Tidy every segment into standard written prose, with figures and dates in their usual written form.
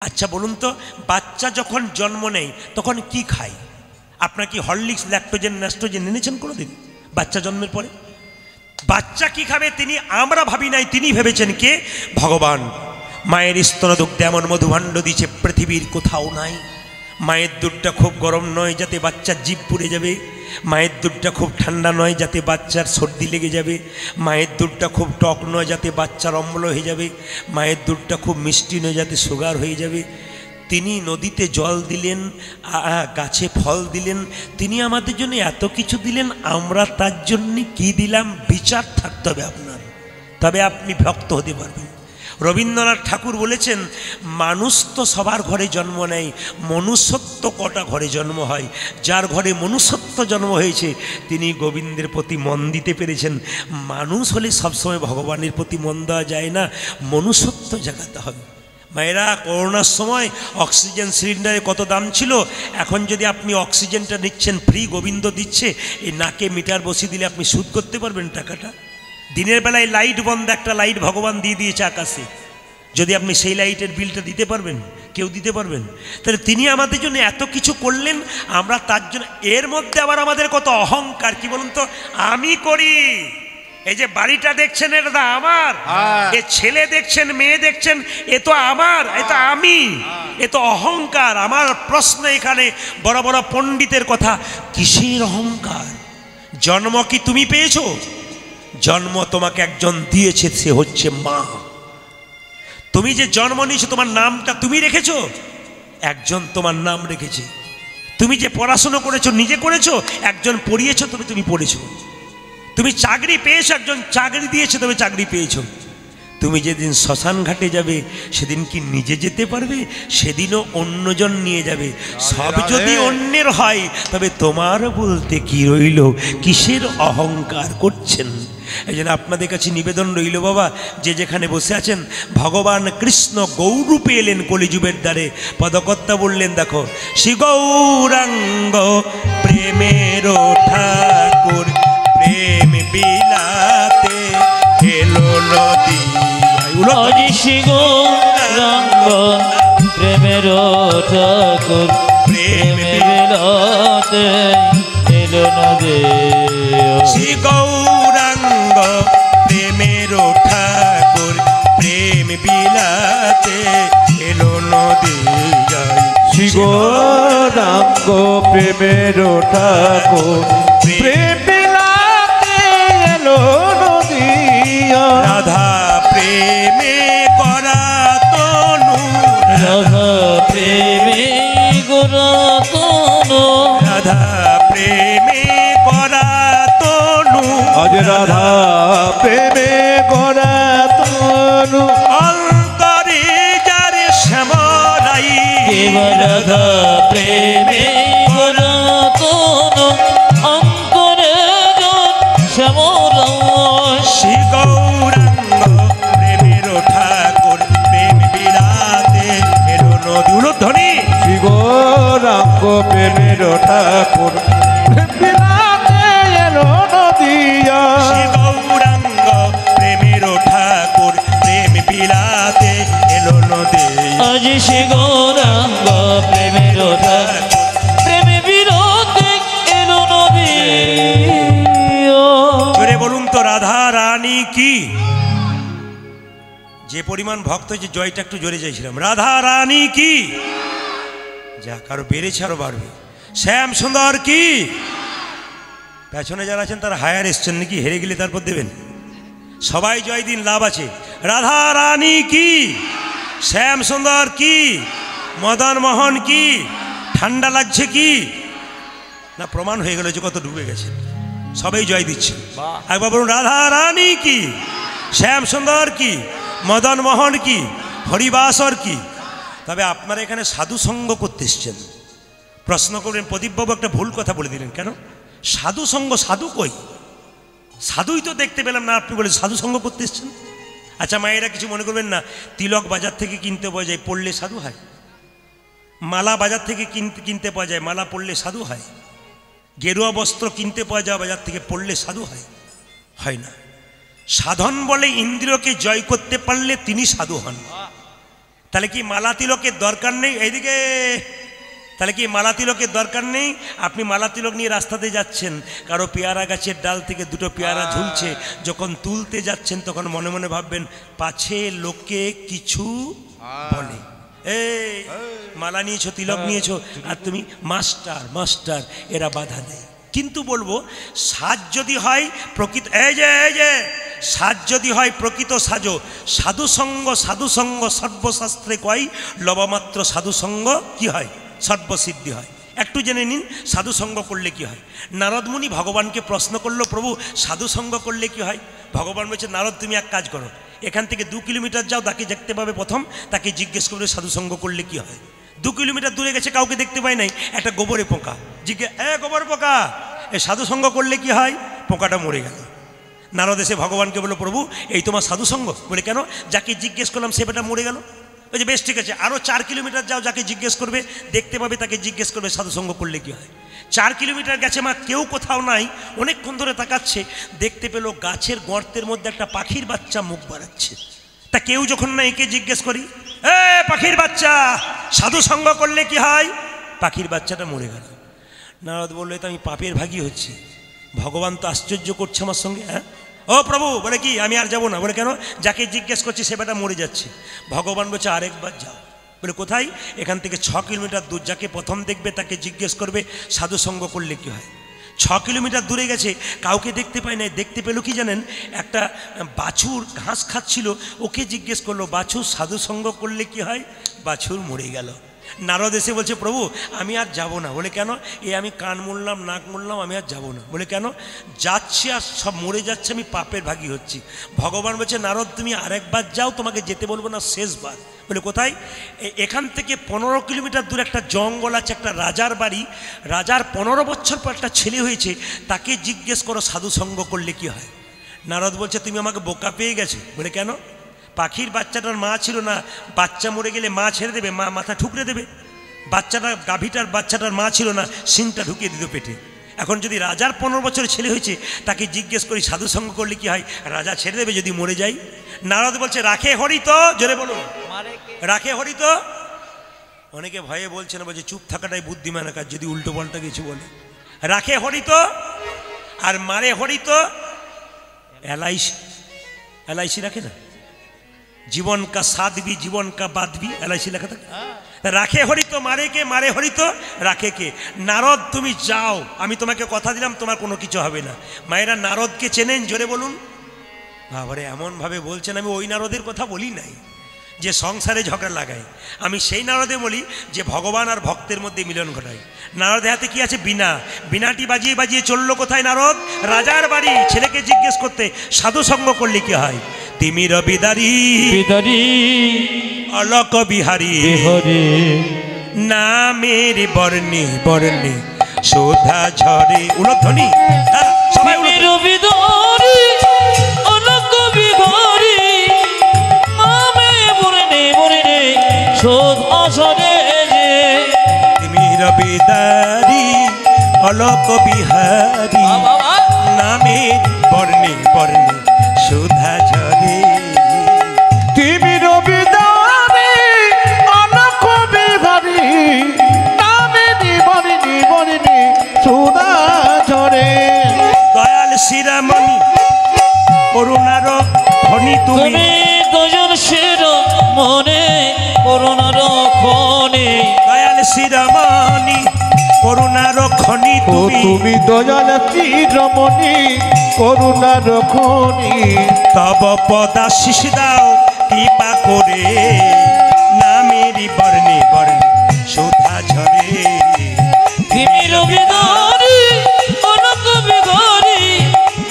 আচ্ছা বলুন তো, বাচ্চা যখন জন্ম নেয় তখন কি খায়? আপনার কি হরলিক্স, ল্যাকটোজেন, ন্যাস্টোজেন এনেছেন কোনোদিন বাচ্চা জন্মের পরে? বাচ্চা কি খাবে তিনি আমরা ভাবি নাই, তিনি ভেবেছেন কে? ভগবান। মায়ের স্তনদুগ্ধে এমন মধুভাণ্ড দিয়েছে পৃথিবীর কোথাও নাই। মায়ের দুধটা খুব গরম নয় যাতে বাচ্চার জিভ পুড়ে যাবে, মায়ের দুধটা খুব ঠান্ডা নয় যাতে বাচ্চার সর্দি লেগে যাবে, মায়ের দুধটা খুব টক নয় যাতে বাচ্চার অম্ল হয়ে যাবে, মায়ের দুধটা খুব মিষ্টি নয় যাতে সুগার হয়ে যাবে। তিনি নদীতে জল দিলেন, গাছে ফল দিলেন, তিনি আমাদের জন্য এত কিছু দিলেন, আমরা তার জন্য কি দিলাম বিচার থাকতে হবে আপনার, তবে আপনি ভক্ত হতে পারবেন। রবীন্দ্রনাথ ঠাকুর বলেছেন, মানুষ তো সবার ঘরে জন্ম নেয়, মনুষ্যত্ব কটা ঘরে জন্ম হয়। যার ঘরে মনুষ্যত্ব জন্ম হয়েছে তিনি গোবিন্দের প্রতি মন দিতে পেরেছেন। মানুষ হলে সবসময় ভগবানের প্রতি মন দেওয়া যায় না, মনুষ্যত্ব জাগাতে হবে। মায়েরা, করোনার সময় অক্সিজেন সিলিন্ডারে কত দাম ছিল, এখন যদি আপনি অক্সিজেনটা নিচ্ছেন ফ্রি, গোবিন্দ দিচ্ছে, এই নাকে মিটার বসিয়ে দিলে আপনি শোধ করতে পারবেন টাকাটা? দিনের বেলায় লাইট বন্ধ, একটা লাইট ভগবান দিয়ে দিয়েছে আকাশে, যদি আপনি সেই লাইটের বিলটা দিতে পারবেন? কেউ দিতে পারবেন? তাহলে তিনি আমাদের জন্য এত কিছু করলেন, আমরা তার জন্য। এর মধ্যে আবার আমাদের কত অহংকার, কি বলুন তো? আমি করি, এই যে বাড়িটা দেখছেন এটা তো আমার, এ ছেলে দেখছেন, মেয়ে দেখছেন, এ তো আমার, এ তো আমি, এ তো অহংকার। আমার প্রশ্ন এখানে বড় বড় পণ্ডিতের কথা, কিসের অহংকার? জন্ম কি তুমি পেয়েছো? জন্ম তোমাকে একজন দিয়েছে, সে হচ্ছে মা। তুমি যে জন্ম নিয়েছো, তোমার নামটা তুমি রেখেছো? একজন তোমার নাম রেখেছে। তুমি যে পড়াশোনা করেছো নিজে করেছো? একজন পড়িয়েছো, তবে তুমি পড়েছো। তুমি চাকরি পেয়েছো, একজন চাকরি দিয়েছে, তবে চাকরি পেয়েছো। তুমি যেদিন শ্মশান ঘাটে যাবে সেদিন কি নিজে যেতে পারবে? সেদিনও অন্যজন নিয়ে যাবে। সব যদি অন্যের হয় তবে তোমার বলতে কি রইল? কিসের অহংকার করছেন? এই জন্য আপনাদের কাছে নিবেদন রইল বাবা, যে যেখানে বসে আছেন, ভগবান কৃষ্ণ গৌরূপে এলেন কলিযুগের দ্বারে। পদকর্তা বললেন, দেখো, শ্রী গৌরাঙ্গ প্রেমের ঠাকুর, প্রেম বিলাতে এলো নদী। শ্রী গৌরাঙ্গ প্রেমের ঠাকুর, প্রেম বিলাতে এলো নদী। শ্রী গৌরাঙ্গ প্রেমের ঠাকুর, প্রেম বিলাতে এলো নদী। শ্রী গৌরাঙ্গ প্রেমের ঠাকুর, প্রেম বিলাতে এলো নদী। রাধা প্রেমে করা তনু, রাধা প্রেমে গোরা তনু, রাধা প্রেমে করা তনু, আজ রাধা প্রেমে গড়া তনু। অন্তরে যার শ্যামলাই, রাধা প্রেমে গোরা তনু, অন্তরে শ্যামলা। শ্রী গৌরাঙ্গ প্রেমের ঠাকুর, প্রেম বিলাতে এলো নদী। উলুধ্বনি। শ্রী গৌরাঙ্গ প্রেমের ঠাকুর, প্রেম বিলাতে এলো নদিয়া। শ্রী গৌরাঙ্গ প্রেমের ঠাকুর, প্রেম বিলাতে এলো নদী। আজ শ্রী গৌরাঙ্গ প্রেমের ঠাকুর, প্রেম বিলাতে এলো নদী। জোরে বলুন তো, রাধা রানী কি? যে পরিমাণ ভক্ত, যে জয়টা একটু জোরে চাইছিলাম, রাধা রানী কি? যা কারো বেড়েছে আরো বাড়বে। শ্যাম সুন্দর কি? পেছনে যারা আছেন তারা হায়ার এসছেন নাকি? হেরে গেলে তারপর দেবেন। সবাই জয় দিন, লাভ আছে। রাধা রানী কি? শ্যাম সুন্দর কি? মদন মোহন কি? ঠান্ডা লাগছে কি? না, প্রমাণ হয়ে গেল যে কত ডুবে গেছে। সবাই জয় দিচ্ছে। একবার বলুন, রাধা রানী কি? শ্যাম সুন্দর কি? মদন মোহন কি? হরিবাসর কি? তবে আপনারা এখানে সাধু সঙ্গ করতে এসছেন। প্রশ্ন করবেন, প্রদীপবাবু একটা ভুল কথা বলে দিলেন কেন? সাধু সঙ্গ, সাধু কই? সাধুই তো দেখতে পেলাম না, আপনি বলে সাধু সঙ্গ করতে এসছেন। আচ্ছা মায়েরা কিছু মনে করবেন না, তিলক বাজার থেকে কিনতে পাওয়া যায়, পড়লে সাধু হয়। মালা বাজার থেকে কিনতে পাওয়া যায়, মালা পড়লে সাধু হয়। গেরুয়া বস্ত্র কিনতে পাওয়া যায় বাজার থেকে, পড়লে সাধু হয়? হয় না। সাধন বলে ইন্দ্রিয়কে জয় করতে পারলে তিনি সাধু হন। তাহলে কি মালা তিলকের দরকার নেই? এইদিকে, তাহলে কি মালা তিলকের দরকার নেই? আপনি মালা তিলক নিয়ে রাস্তাতে যাচ্ছেন, কারো পেয়ারা গাছের ডাল থেকে দুটো পেয়ারা ঝুলছে, যখন তুলতে যাচ্ছেন তখন মনে মনে ভাববেন পাছে লোকে কিছু বলে। এই মালা নিয়েছো, তিলক নিয়েছো, আর তুমি মাস্টার মাস্টার, এরা বাধা দেয়। কিন্তু বলবো সাজ যদি হয় প্রকৃত, এই যে সাজ যদি হয় প্রকৃত সাজো, সাধুসঙ্গ সাধুসঙ্গ সর্বশাস্ত্রে কয়, লবামাত্র সাধুসঙ্গ কি হয়? সর্বসিদ্ধি হয়। একটু জেনে নিন সাধুসঙ্গ করলে কি হয়। নারদ মুনি ভগবানকে প্রশ্ন করলো, প্রভু সাধুসঙ্গ করলে কি হয়? ভগবান বলছে, নারদ তুমি এক কাজ করো, এখান থেকে 2 কিলোমিটার যাও, তাকে দেখতে পাবে প্রথম, তাকে জিজ্ঞেস করবে সাধুসঙ্গ করলে কি হয়। 2 কিলোমিটার দূরে গেছে, কাউকে দেখতে পায় নাই, একটা গোবরে পোকা, জিজ্ঞেস, গোবর পোকা, এ সাধুসঙ্গ করলে কি হয়? পোকাটা মরে গেল। নারদ এসে ভগবানকে বলল, প্রভু এই তোমার সাধুসঙ্গ? বলে কেন? যাকে জিজ্ঞেস করলাম সে বেটা মরে গেল। ওই যে বেশ ঠিক আছে, আরও 4 কিলোমিটার যাও, যাকে জিজ্ঞেস করবে দেখতে পাবে, তাকে জিজ্ঞেস করবে সাধুসঙ্গ করলে কি হয়। 4 কিলোমিটার গেছে মা, কেউ কোথাও নাই, অনেকক্ষণ ধরে তাকাচ্ছে, দেখতে পেল গাছের গর্তের মধ্যে একটা পাখির বাচ্চা মুখ বাড়াচ্ছে। তা কেউ যখন না একে জিজ্ঞেস করি, পাখির বাচ্চা সাধুসঙ্গ করলে কি হয়? পাখির বাচ্চাটা মরে গেল। নারদ বললো, তো আমি পাপের ভাগী হচ্ছি, ভগবান তো আশ্চর্য করছে আমার সঙ্গে। হ্যাঁ ও প্রভু, বলে কি আমি আর যাবো না? বলে কেন? যাকে জিজ্ঞেস করছি সে বেটা মরে যাচ্ছে। ভগবান বলছে আরেকবার যাও। বলে কোথায়? এখান থেকে 6 কিলোমিটার দূর, যাকে প্রথম দেখবে তাকে জিজ্ঞেস করবে সাধুসঙ্গ করলে কি হয়। 6 কিলোমিটার দূরে গেছে, কাউকে দেখতে পায় নাই, দেখতে পেল কি জানেন? একটা বাছুর ঘাস খাচ্ছিল, ওকে জিজ্ঞেস করলো বাছুর সাধুসঙ্গ করলে কি হয়? বাছুর মরে গেল। নারদ এসে বলছে, প্রভু আমি আর যাব না। বলে কেন? আমি কান মুড়লাম, নাক মুড়লাম, আমি আর যাব না। বলে কেন? যাচ্ছি আর সব মরে যাচ্ছে, আমি পাপের ভাগী হচ্ছি। ভগবান বলছে, নারদ তুমি আরেকবার যাও, তোমাকে যেতে বলবো না, শেষবার। বলে কোথায়? এখান থেকে 15 কিলোমিটার দূরে একটা জঙ্গল আছে, একটা রাজার বাড়ি, রাজার 15 বছর পর একটা ছেলে হয়েছে, তাকে জিজ্ঞেস করো সাধুসঙ্গ করলে কি হয়। নারদ বলছে, তুমি আমাকে বোকা পেয়ে গেছো। বলে কেন? পাখির বাচ্চাটার মা ছিল না, বাচ্চা মরে গেলে মা ছেড়ে দেবে, মা মাথা ঠুকরে দেবে। বাচ্চাটা, গাভীটার বাচ্চাটার মা ছিল না, শিংটা ঢুকিয়ে দিত পেটে। এখন যদি রাজার 15 বছরের ছেলে হয়েছে, তাকে জিজ্ঞেস করি সাধুসঙ্গ করলে কি হয়, রাজা ছেড়ে দেবে যদি মরে যাই। নারদ বলছে, রাখে হরি তো, জোরে বলুন, রাখে হরি তো। অনেকে ভয়ে বলছে না, বলছে চুপ থাকাটাই বুদ্ধিমানের কাজ, যদি উল্টো পাল্টা কিছু বলে। রাখে হরি তো আর মারে হরি তো। এলআইসি রাখে না, জীবন কা সাথ ভি জীবন কা বাদ ভি, এলআইসি লেখা থাকে। রাখে হরি তো মারে কে, মারে হরি তো রাখে কে। নারদ তুমি যাও, আমি তোমাকে কথা দিলাম তোমার কোনো কিছু হবে না। মায়েরা নারদকে চেনেন? জোরে বলুন। বাবারে এমনভাবে বলছেন, আমি ওই নারদের কথা বলি নাই যে সংসারে ঝগড়া লাগায়, আমি সেই নারদে বলি যে ভগবান আর ভক্তের মধ্যে মিলন ঘটায়। নারদের হাতে কি আছে? বিনা। বিনাটি বাজিয়ে বাজিয়ে চললো কোথায় নারদ? রাজার বাড়ি। ছেলেকে জিজ্ঞেস করতে সাধুসঙ্গ করলে কি হয়। তিমির বিদারি বিদারি অলক বিহারী হরে নামের বর্ণে বর্ণে শোধা ঝরে। উলধ্বনি সবাই বিদারি অলক বিহারী নামে বর্ণে বর্ণে শোধা ঝরে। তিমির বিদারি অলক বিহারী নামের বর্ণে বর্ণে শোধা ঝরে। তিমির বিদারি অলক বিহারী নামেরি বর্ণে বর্ণে সুধা ঝরে। দয়াল শিরামণি করুণার খনি তুমি, দয়াল শিরোমণি করুণার খনি। দয়াল শিরামণি করুণার খনি ও তুমি, তুমি দয়াল শিরোমণি করুণার খনি। তব পদাশিস দাও কৃপা করে নামেরি বর্ণে বর্ণে শোধা ঝরে। তিমির বিদারি অলক বিহারী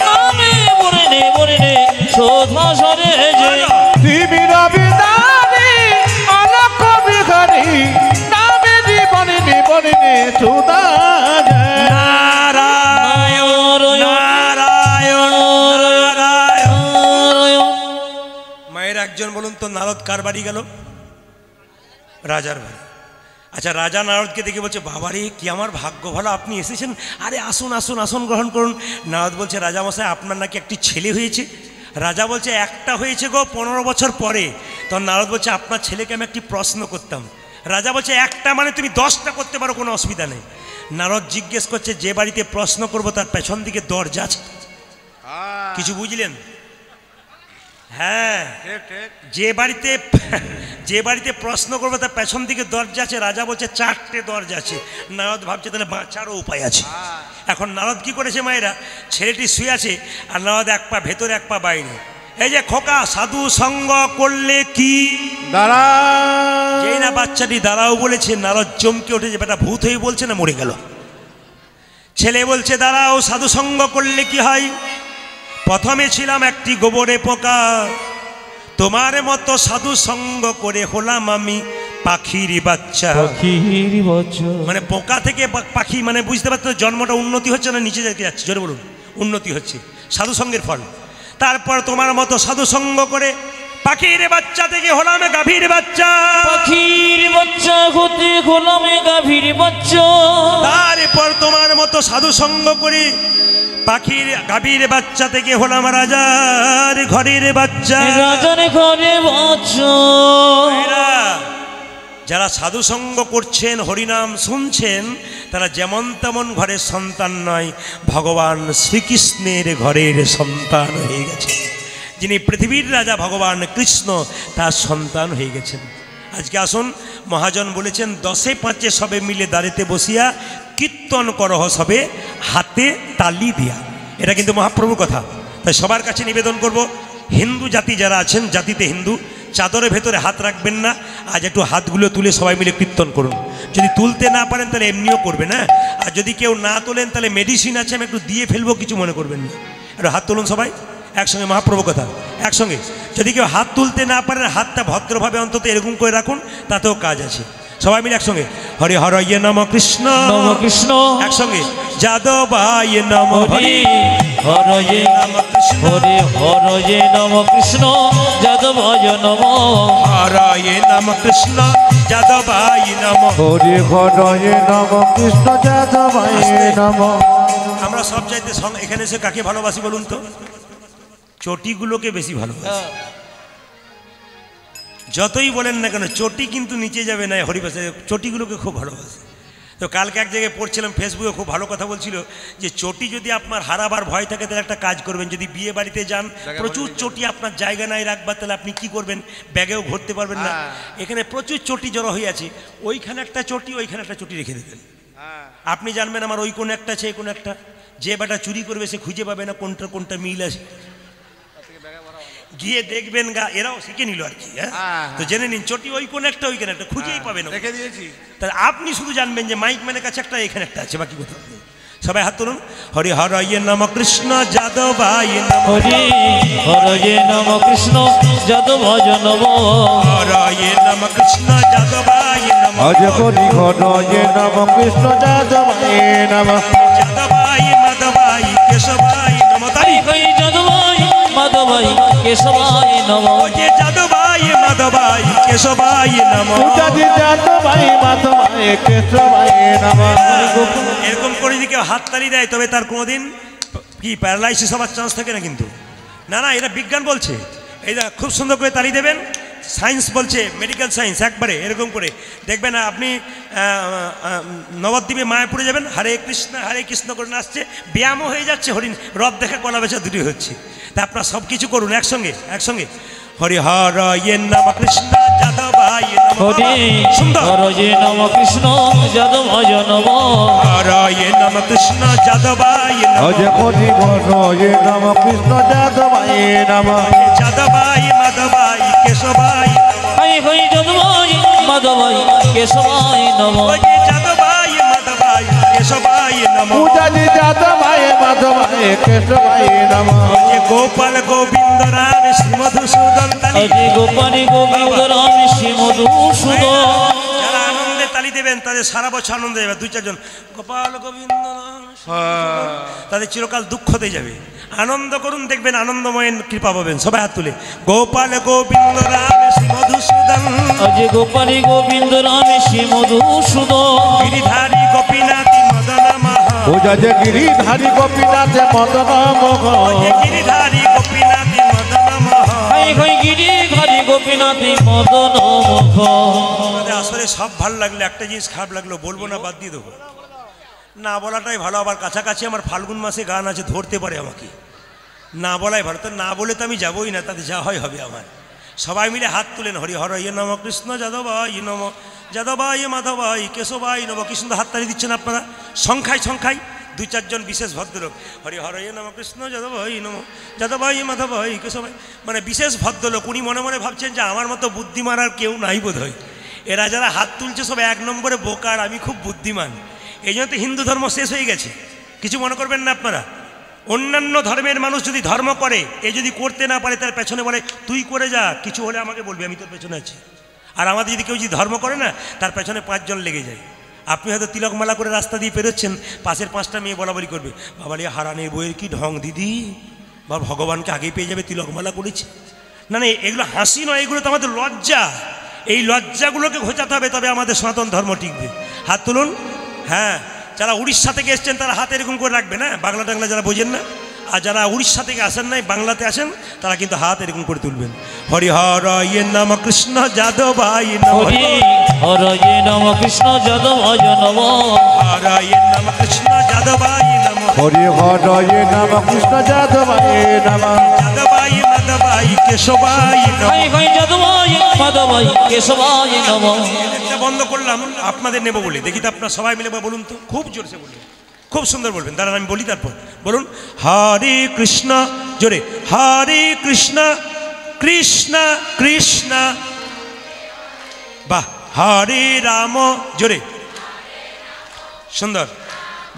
নামে বর্ণে বর্ণে শোধা ঝরে। তিমির বিদারি অলক বিহারী নামেরি বর্ণে বর্ণে সুধা ঝরে। নারায়ণ নারায়ণ নারায়ণ। মায়ের একজন বলুন তো, নারদ কার বাড়ি গেল? রাজার বাড়ি। আচ্ছা, রাজা নারদকে দেখে বলছে, বাবারে কি আমার ভাগ্য ভালো, আপনি এসেছেন, আরে আসুন আসুন আসন গ্রহণ করুন। নারদ বলছে, রাজামশাই আপনার নাকি একটি ছেলে হয়েছে। রাজা বলছে, একটা হয়েছে গো 15 বছর পরে। তখন নারদ বলছে আপনার ছেলেকে আমি একটি প্রশ্ন করতাম। রাজা বলছে একটা মানে তুমি 10টা করতে পারো, কোনো অসুবিধা নেই। নারদ জিজ্ঞেস করছে যে বাড়িতে প্রশ্ন করব তার পেছন দিকে দরজা আছে? কিছু বুঝলেন? হ্যাঁ, যে বাড়িতে প্রশ্ন করবো তার পেছন দিকে দরজা আছে। রাজা বলছে 4টে দরজা আছে। নারদ ভাবছে তাহলে বাঁচারও উপায় আছে। এখন নারদ কি করেছে মায়েরা, ছেলেটি শুয়ে আছে আর নারদ এক পা ভেতরে এক পা বাইরে। এই যে খোকা, সাধু সঙ্গ করলে কি দাঁড়া, যেই না বাচ্চাটি দাঁড়াও বলেছে, নারদ চমকে উঠেছে, বেটা ভূত হয়ে বলছে না মরে গেল। ছেলে বলছে দাঁড়াও, সাধু সঙ্গ করলে কি হয়? প্রথমে ছিলাম একটি গোবরে পোকা, তোমার মতো সাধু সঙ্গ করে হলাম আমি পাখির বাচ্চা। মানে পোকা থেকে পাখি, মানে বুঝতে পারছো জন্মটা উন্নতি হচ্ছে না নিচে যেতে যাচ্ছে? জোরে বলুন, উন্নতি হচ্ছে সাধু সঙ্গের ফল। তারপর তোমার মতো সাধু সঙ্গ করে পাখির বাচ্চা থেকে হলাম গাভীর বাচ্চা। পাখির বাচ্চা হতে হলাম গাভীর বাচ্চা। তারপর তোমার মতো সাধু সঙ্গ করে পাখির গাভীর বাচ্চা থেকে হলাম রাজার ঘরের বাচ্চা। রাজার ঘরে বাচ্চা। যারা সাধু সঙ্গ করছেন, হরিনাম শুনছেন, তারা যেমন তেমন ঘরের সন্তান নয়, ভগবান শ্রীকৃষ্ণের ঘরের সন্তান হয়ে গেছে। যিনি পৃথিবীর রাজা ভগবান কৃষ্ণ, তার সন্তান হয়ে গেছেন। আজকে আসুন, মহাজন বলেছেন 10এ 5 সবে মিলে দাঁড়িতে বসিয়া কীর্তন করহ সবে হাতে তালি দিয়া। এটা কিন্তু মহাপ্রভুর কথা। তাই সবার কাছে নিবেদন করব, হিন্দু জাতি যারা আছেন, জাতিতে হিন্দু, চাদরের ভেতরে হাত রাখবেন না। আজ একটু হাতগুলো তুলে সবাই মিলে কীর্তন করুন। যদি তুলতে না পারেন তাহলে এমনিও করবেন, হ্যাঁ। আর যদি কেউ না তোলেন তাহলে মেডিসিন আছে, আমি একটু দিয়ে ফেলবো, কিছু মনে করবেন না। একটু হাত তুলুন সবাই একসঙ্গে, মহাপ্রভু কথা একসঙ্গে। যদি কেউ হাত তুলতে না পারেন, হাতটা ভদ্রভাবে অন্তত এরকম করে রাখুন, তাতেও কাজ আছে। সবাই মিলে একসঙ্গে হরে হরয়ে নম কৃষ্ণ নম কৃষ্ণ, একসঙ্গে যাদবায় নম হরি হরয়ে নম কৃষ্ণ হরে হরয়ে নম কৃষ্ণ যাদবায় নম। হরয়ে নম কৃষ্ণ যাদবায় নম। হরি হরয়ে নম কৃষ্ণ যাদবায় নম। আমরা সব চাইতে এখানে এসে কাকে ভালোবাসি বলুন তো? চটিগুলোকে বেশি ভালোবাসি। যতই বলেন না কেন, চটি কিন্তু নিচে যাবে না হরিবাসে, চটিগুলোকে খুব ভালোবাসে। তো কালকে এক জায়গায় পড়ছিলাম, ফেসবুকে খুব ভালো কথা বলছিল যে চটি যদি আপনার হারাবার ভয় থাকে তাহলে একটা কাজ করবেন, যদি বিয়ে বাড়িতে যান প্রচুর চটি আপনার জায়গা নাই রাখবার, তাহলে আপনি কি করবেন? ব্যাগেও ভরতে পারবেন না। এখানে প্রচুর চটি জড়ো হয়ে আছে, ওইখানে একটা চটি, ওইখানে একটা চটি রেখে দেবেন। আপনি জানবেন আমার ওই কোন একটা আছে, এই কোন একটা। যে বেটা চুরি করবে সে খুঁজে পাবে না কোনটা কোনটা মিল আছে। গিয়ে দেখবেন গা, এরাও শিখে নিল আর কি। হ্যাঁ, তো জেনে নিন চটি ওই কোন একটা, ওইখানে একটা, খুঁজেই পাবেন না। রেখে দিয়েছি। তাহলে আপনি শুধু জানবেন যে মাইক ম্যানের কাছে একটা, এখানে একটা আছে, বাকি কোথাও নেই। সবাই হাত তুলুন। হরি হরয়ে নম কৃষ্ণ যাদবায় নম। হরি হরয়ে নম কৃষ্ণ যাদবায় নম। হরয়ে নম কৃষ্ণ যাদবায় নম। আজ হরি হরয়ে নম কৃষ্ণ যাদবায় নম। যাদবায় মাধবায় কেশবায় নম। তারি হরি যাদবায় মাধবায় কেশবায় নম। যে যাদবায় মাধবায় কেশবায় নম। যাদবায় মাধবায় কেশবায় নম। এরকম করে যদি কেউ হাততালি দেয় তবে তার কোনোদিন কি প্যারালাইসিস হওয়ার চান্স থাকে না কিন্তু। না না, এটা বিজ্ঞান বলছে। এই খুব সুন্দর করে তালি দেবেন, সায়েন্স বলছে, মেডিকেল সায়েন্স। একবারে এরকম করে দেখবেন আপনি নবদ্বীপে মায়াপুরে যাবেন, হরে কৃষ্ণ করে আসছে, ব্যায়ামও হয়ে যাচ্ছে, হরিণ রথ দেখা কলা বেচা দুটি হচ্ছে। তা আপনারা সব কিছু করুন একসঙ্গে একসঙ্গে। হরি হরয়ে নম কৃষ্ণ যাদবায় নম। হরি হরয়ে নম কৃষ্ণ যাদবায় নম। হরয়ে নম কৃষ্ণ যাদবায় নম। আজ হরি হরয়ে নম কৃষ্ণ যাদবায় নম। যাদবায় মাধবায় কেশবায় নম। হরি হরি যাদবায় মাধবায় কেশবায় নম। যাদবায় মাধবায় কেশবায় নম। যাদবায় মাধবায় কেশবায় নম। গোপাল গোবিন্দ রাম শ্রী মধুসূদন। হরি গোপাল গোবিন্দ রাম শ্রী মধুসূদন। যারা আনন্দে তালি দেবেন তাদের সারা বছর আনন্দ যাবে। 2-4 জন গোপাল গোবিন্দ রাম, তাদের চিরকাল দুঃখতে যাবে। আনন্দ করুন, দেখবেন আনন্দময়ের কৃপা পাবেন। সবাই হাত তুলে গোপাল গোবিন্দ রাম শ্রী মধুসূদন। অজে গোপাল গোবিন্দ রাম শ্রী মধুসূদন। গিরিধারী গোপীনাথী মদন মোহন। পূজা যে গিরিধারী গোপীনাথে মদন মোহন। গিরিধারী গোপীনাথী মদন মোহন। হাই হাই গিরি ঘরে গোপীনাথে মদন মুখ। আমাদের আসলে সব ভালো লাগলো, একটা জিনিস খারাপ লাগলো, বলবো না, বাদ দিয়ে দেবো। না বলাটাই ভালো। আবার কাছাকাছি আমার ফাল্গুন মাসে গান আছে, ধরতে পারে আমাকে। না বলাই ভালো। তো না বলে তো আমি যাবোই না, তাতে যা হয় হবে আমার। সবাই মিলে হাত তুলেন, হরি হর ইয়ে নম কৃষ্ণ যাদবাই নম, যাদবাই মাধবাই কেশবাই নম। কি সুন্দর হাততালি দিচ্ছেন আপনারা, সংখ্যায় সংখ্যায়। 2-4 জন বিশেষ ভদ্রলোক, হরি হর ইয়ে নম কৃষ্ণ যাদবাই নম, যাদবাই মাধবাই কেশবাই, মানে বিশেষ ভদ্রলোক। উনি মনে মনে ভাবছেন যে আমার মতো বুদ্ধিমান আর কেউ নাই বোধ হয়। এরা যারা হাত তুলছে সব 1 নম্বরে বোকার, আমি খুব বুদ্ধিমান। এই জন্য তো হিন্দু ধর্ম শেষ হয়ে গেছে। কিছু মনে করবেন না আপনারা। অন্যান্য ধর্মের মানুষ যদি ধর্ম করে, এ যদি করতে না পারে, তার পেছনে বলে তুই করে যা, কিছু হলে আমাকে বলবি, আমি তোর পেছনে আছি। আর আমাদের যদি কেউ যদি ধর্ম করে না, তার পেছনে 5 জন লেগে যায়। আপনি হয়তো তিলকমালা করে রাস্তা দিয়ে পেরোচ্ছেন, পাশের 5টা মেয়ে বলা বলি করবে, বাবা রে হারানের বইয়ের কি ঢং দিদি, বা ভগবানকে আগেই পেয়ে যাবে, তিলকমালা করেছে। না না, এগুলো হাসি নয়, এগুলো তো আমাদের লজ্জা। এই লজ্জাগুলোকে ঘোচাতে হবে, তবে আমাদের সনাতন ধর্ম টিকবে। হাত তুলুন। হ্যাঁ, যারা উড়িষ্যা থেকে এসছেন তারা হাত এরকম করে রাখবে না, বাংলা টাংলা যারা বোঝেন না। আর যারা উড়িষ্যা থেকে আসেন নাই, বাংলাতে আসেন, তারা কিন্তু হাত এরকম করে তুলবেন। হরি হর ইয়ে নম কৃষ্ণ যাদবাই নম, হরি হর ইয়ে নম কৃষ্ণ যাদবায় নম, হর ইয়ে নম কৃষ্ণ যাদবাই নম, হরি হর ইয়ে নম কৃষ্ণ যাদবাই নম, যাদবাই মাধবাই কেশবাই নম। হাই হাই যাদবায় মাধবাই কেশবায় নম। এটা বন্ধ করলাম আপনাদের নেব বলে। দেখি তো আপনারা সবাই মিলে বলুন তো, খুব জোরসে বলুন, খুব সুন্দর বলবেন। দাঁড়ান আমি বলি, তারপর বলুন। হরে কৃষ্ণ, জোরে, হরে কৃষ্ণ কৃষ্ণ কৃষ্ণ, বাহ, হরে রাম, জোরে, সুন্দর,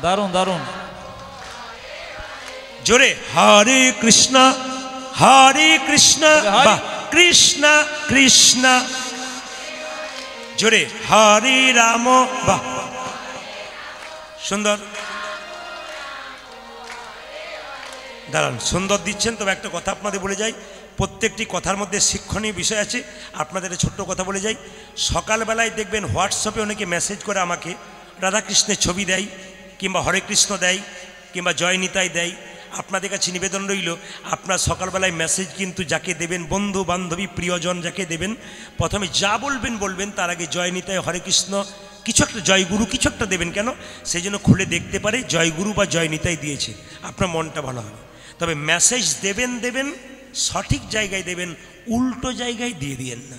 দারুণ দারুণ। জোরে, হরে কৃষ্ণ কৃষ্ণ, বাহ, কৃষ্ণ কৃষ্ণ, জোরে, হরে রাম, বাহ, সুন্দর। দাঁড়ান, সুন্দর দিচ্ছেন, তবে একটা কথা আপনাদের বলে যাই, প্রত্যেকটি কথার মধ্যে শিক্ষণীয় বিষয় আছে। আপনাদের ছোট্ট কথা বলে যাই, সকালবেলায় দেখবেন হোয়াটসঅ্যাপে অনেকে মেসেজ করে আমাকে, রাধাকৃষ্ণের ছবি দেয়, কিংবা হরে কৃষ্ণ দেয়, কিংবা জয় নিতাই দেয়। আপনাদের কাছে নিবেদন রইল, আপনার সকালবেলায় মেসেজ কিন্তু যাকে দেবেন, বন্ধু বান্ধবী প্রিয়জন যাকে দেবেন, প্রথমে যা বলবেন তার আগে জয় নিতাই, হরে কৃষ্ণ, কিছু একটা, জয়গুরু কিছু একটা দেবেন। কেন? সেই জন্য খুলে দেখতে পারে জয়গুরু বা জয় নিতাই দিয়েছে, আপনার মনটা ভালো হবে। তবে মেসেজ দেবেন সঠিক জায়গায় দেবেন, উল্টো জায়গায় দিয়ে দিয়েন না।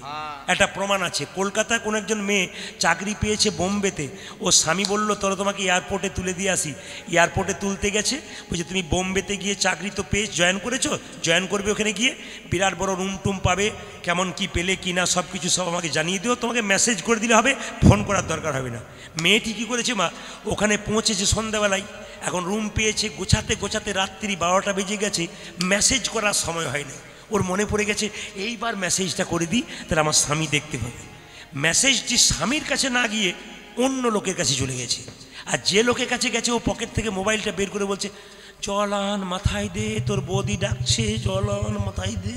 একটা প্রমাণ আছে, কলকাতায় কোনো একজন মেয়ে চাকরি পেয়েছে বোম্বেতে, ও স্বামী বলল তোরা তোমাকে এয়ারপোর্টে তুলে দিয়ে আসি। এয়ারপোর্টে তুলতে গেছে, বলছে তুমি বোম্বেতে গিয়ে চাকরি তো পেয়ে জয়েন করেছো, জয়েন করবে, ওখানে গিয়ে বিরাট বড় রুম টুম পাবে, কেমন কি পেলে কি না সব কিছু সব আমাকে জানিয়ে দিও, তোমাকে মেসেজ করে দিলে হবে, ফোন করার দরকার হবে না। মেয়েটি কী করেছে মা, ওখানে পৌঁছেছে সন্ধ্যাবেলায়, এখন রুম পেয়েছে, গোছাতে রাত্রি 12টা বেজে গেছে, মেসেজ করার সময় হয়নি। ওর মনে পড়ে গেছে এইবার মেসেজটা করে দিই, তাহলে আমার স্বামী দেখতে পাবে। মেসেজটি স্বামীর কাছে না গিয়ে অন্য লোকের কাছে চলে গেছে। আর যে লোকের কাছে গেছে, ও পকেট থেকে মোবাইলটা বের করে বলছে, জল আন মাথায় দে, তোর বৌদি ডাকছে, জল আন মাথায় দে।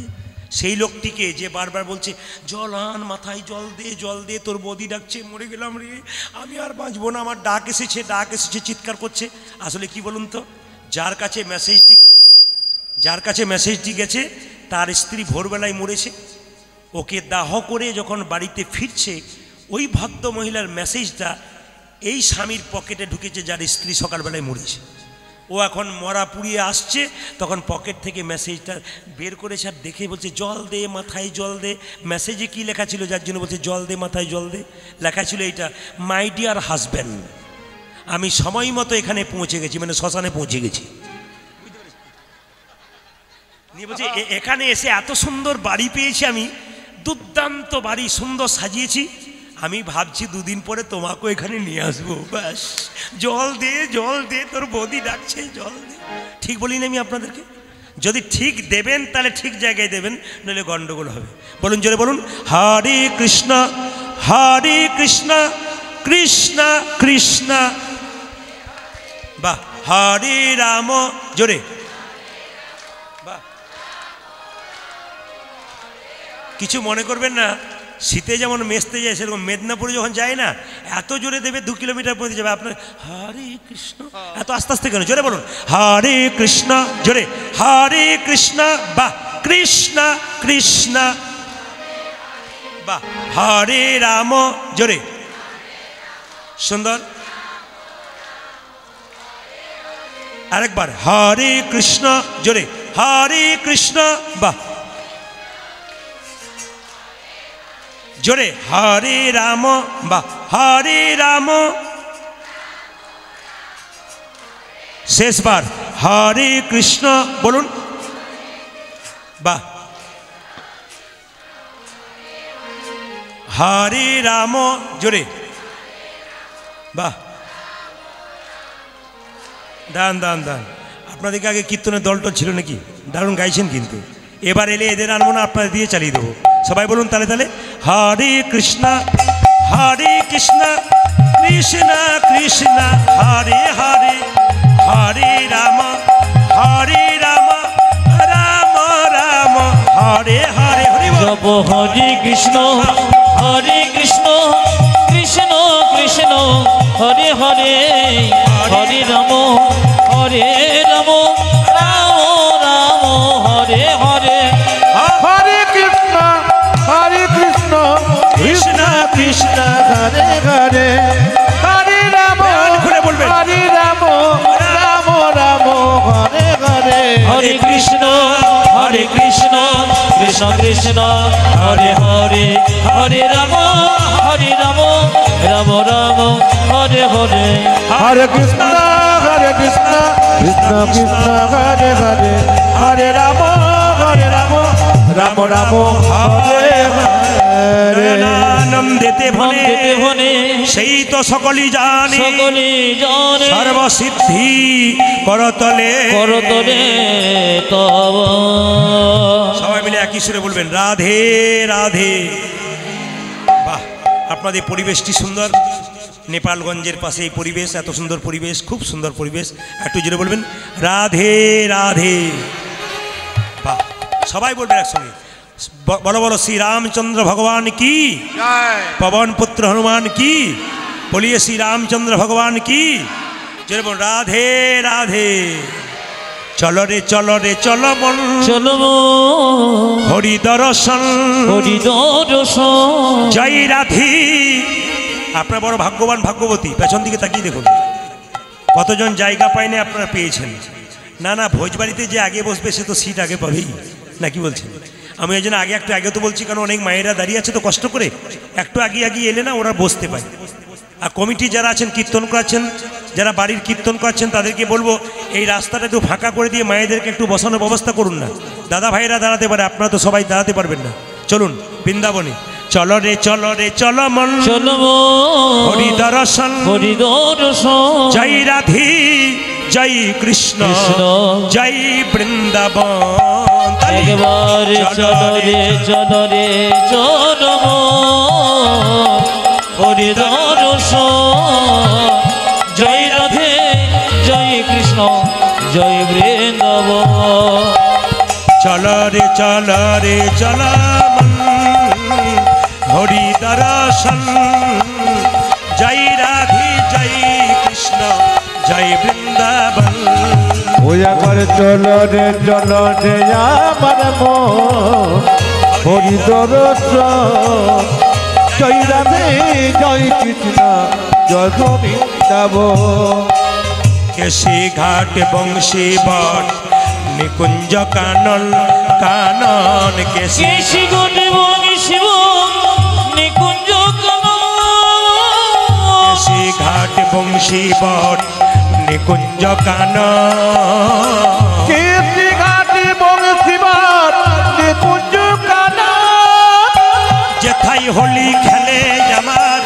সেই লোকটিকে যে বারবার বলছে জল আন মাথায়, জল দে তোর বৌদি ডাকছে, মরে গেলাম রে, আমি আর বাঁচবো না, আমার ডাক এসেছে চিৎকার করছে। আসলে কি বলুন তো, যার কাছে মেসেজটি গেছে তার স্ত্রী ভোরবেলায় মরেছে। ওকে দাহ করে যখন বাড়িতে ফিরছে, ওই ভদ্র মহিলার মেসেজটা এই স্বামীর পকেটে ঢুকেছে, যার স্ত্রী সকালবেলায় মরেছে। ও এখন মরা পুড়িয়ে আসছে, তখন পকেট থেকে মেসেজটা বের করেছে আর দেখে বলছে জল দে মাথায় জল দে। মেসেজে কি লেখা ছিল, যার জন্য বলছে জল দে মাথায় জল দে, লেখা ছিল এইটা, মাই ডিয়ার হাজব্যান্ড, আমি সময় মতো এখানে পৌঁছে গেছি, মানে শ্মশানে পৌঁছে গেছি। নিয়ে বলছে এখানে এসে এত সুন্দর বাড়ি পেয়েছি আমি, দুর্দান্ত বাড়ি, সুন্দর সাজিয়েছি, আমি ভাবছি 2 দিন পরে তোমাকেও এখানে নিয়ে আসবো, ব্যাস জল দে তোর বৌদি ডাকছে, জল দে। ঠিক বলিনি আমি আপনাদেরকে? যদি ঠিক দেবেন তাহলে ঠিক জায়গায় দেবেন, নইলে গন্ডগোল হবে। বলুন জোরে বলুন, হরে কৃষ্ণ কৃষ্ণ কৃষ্ণ, বাহ, হরে রাম, জোরে, বাহ। কিছু মনে করবেন না, শীতে যেমন মেসতে যায়, সেরকম মেদিনীপুরে যখন যায় না, এত জোরে দেবে 2 কিলোমিটার পর্যন্ত যাবে আপনার। হরে কৃষ্ণ, এত আস্তে আস্তে কেন? জোরে বলুন, হরে কৃষ্ণ, জোরে, হরে কৃষ্ণ, বাহ, কৃষ্ণ কৃষ্ণ বাহ হরে রাম জোরে সুন্দর আরেকবার হরে কৃষ্ণ জোরে হরে কৃষ্ণ বাহ জোরে হরে রাম বাহ হরে রাম শেষবার হরে কৃষ্ণ বলুন বাহ হরে রাম জোরে বাহ দান দান দান আপনাদেরকে আগে কীর্তনের দলটা ছিল নাকি দারুণ গাইছেন কিন্তু এবার এলে এদের আনবো না আপনাদের দিয়ে চালিয়ে দেবো সবাই বলুন তাহলে তাহলে হরে কৃষ্ণ কৃষ্ণ কৃষ্ণ হরে হরে হরে রাম রাম রাম হরে হরে হরে জপ হরে কৃষ্ণ কৃষ্ণ কৃষ্ণ হরে হরে হরে রাম রাম রাম হরে হরে হরে কৃষ্ণ কৃষ্ণ কৃষ্ণ হরে হরে হরে রাম খুলে বলবেন হরে রাম রাম রাম হরে হরে হরে কৃষ্ণ কৃষ্ণ কৃষ্ণ হরে হরে হরে রাম রাম রাম হরে হরে হরে কৃষ্ণ কৃষ্ণ কৃষ্ণ হরে হরে হরে রাম রাম রাম হরে হরে আনন্দেতে ভনে সেই তো সকলই জানে সর্বসিদ্ধি করতলে তব সবাই মিলে একই সুরে বলবেন রাধে রাধে বাহ আপনাদের পরিবেশটি সুন্দর নেপালগঞ্জের পাশে এই পরিবেশ এত সুন্দর পরিবেশ খুব সুন্দর পরিবেশ একটু জোরে বলবেন রাধে রাধে বাহ সবাই বলবেন একসঙ্গে বলো বলো শ্রী রামচন্দ্র ভগবান কি পবন পুত্র হনুমান কি বলিয়ে শ্রী রামচন্দ্র ভগবান কি জোরে বল রাধে রাধে চলো রে চলো মন হরি দর্শন জয় রাধি আপনারা বড় ভাগ্যবান ভাগ্যবতী পেছন দিকে তাকিয়ে দেখুন কতজন জায়গা পায়নি আপনারা পেয়েছেন না ভোজবাড়িতে যে আগে বসবে সে তো সিট আগে পাবেই না কি বলছেন আমি এই জন্য একটু আগে তো বলছি কারণ অনেক মায়েরা দাঁড়িয়ে আছে তো কষ্ট করে একটু আগে এলে না ওরা বসতে পায় আর কমিটি যারা আছেন কীর্তন করাচ্ছেন যারা বাড়ির কীর্তন করাচ্ছেন তাদেরকে বলবো এই রাস্তাটা একটু ফাঁকা করে দিয়ে মায়েদেরকে একটু বসানোর ব্যবস্থা করুন না দাদা ভাইরা দাঁড়াতে পারে আপনারা তো সবাই দাঁড়াতে পারবেন না চলুন বৃন্দাবনে চলো রে চলো মন হরি দর্শন জয় রাধি জয় কৃষ্ণ জয় বৃন্দাবন একবার চলো রে চলো হরি দর্শন জয় রাধে জয় কৃষ্ণ জয় বৃন্দাবন চলো রে চলো হরি দর্শন জয় রাধি জয় কৃষ্ণ জয় বৃন্দাবন পূজা করে চলো রে আমার মন হরি দর্শন জয় রাধে জয় কৃষ্ণ জয় বৃন্দাবন কেশি ঘাট বংশী বট নিকুঞ্জ কানন কেশি ঘাট বংশী নিকুঞ্জ কেশি ঘাট বংশী বট নিকুঞ্জ কানন কেশি ঘাট বংশী বট নিকুঞ্জ কানন যেথায় হোলি খেলে আমার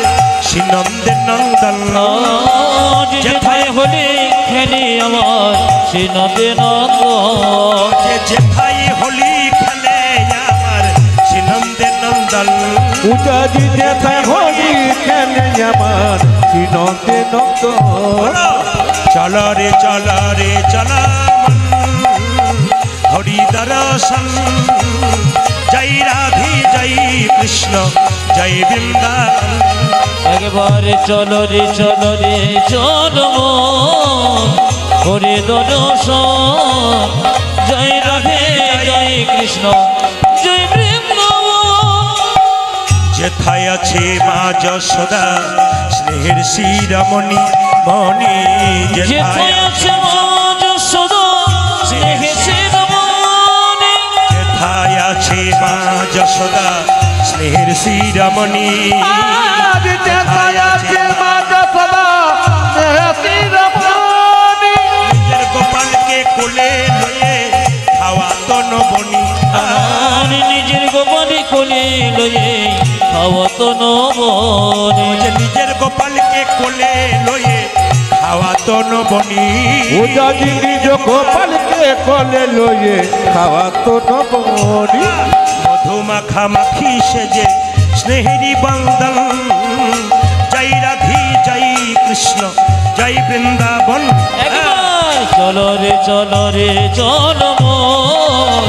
শ্রীনন্দে নন্দন যেথায় হোলি খেলে আমার শ্রীনন্দে নন্দন যেথায় হোলি খেলে আমার শ্রীনন্দে নন্দন পূজাজি যেথায় হোলি খেলে আমার শ্রীনন্দে নন্দন চলো রে চলো হরি দর্শন জয় রাধি জয় কৃষ্ণ জয় বৃন্দাবন একবার চলো রে চলো হরি দর্শন জয় রাধে জয় কৃষ্ণ জয় বৃন্দাবন। যেথায় আছে মা যশোদা স্নেহের শিরামণি মণি, যেথায় আছে মা যশোদা স্নেহে শিরোমণি, যেথায় আছে মা যশোদা স্নেহের শিরামণি, আজ যেথায় আছে মা যশোদা স্নেহের শিরোমণি। নিজের গোপালকে কোলে লয়ে খাওয়া তন বনি, আর নিজের গোপালে কোলে লয়ে খাওয়াত নবনে। যে নিজের গোপালকে কোলে লয়ে খাওয়া তন বনি, উজাজি নিজ গোপালকে কোলে লয়ে খাওয়া তো নবনী। মধু মাখামাখি সেজে স্নেহেরি বন্দন, জয় রাধি জয় কৃষ্ণ জয় বৃন্দাবন। একবার চলো রে চলো রে চলো মন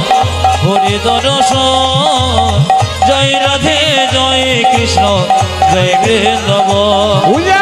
হরে দর্শন, জয় রাধে জয় কৃষ্ণ জয় বৃন্দাবন। উজা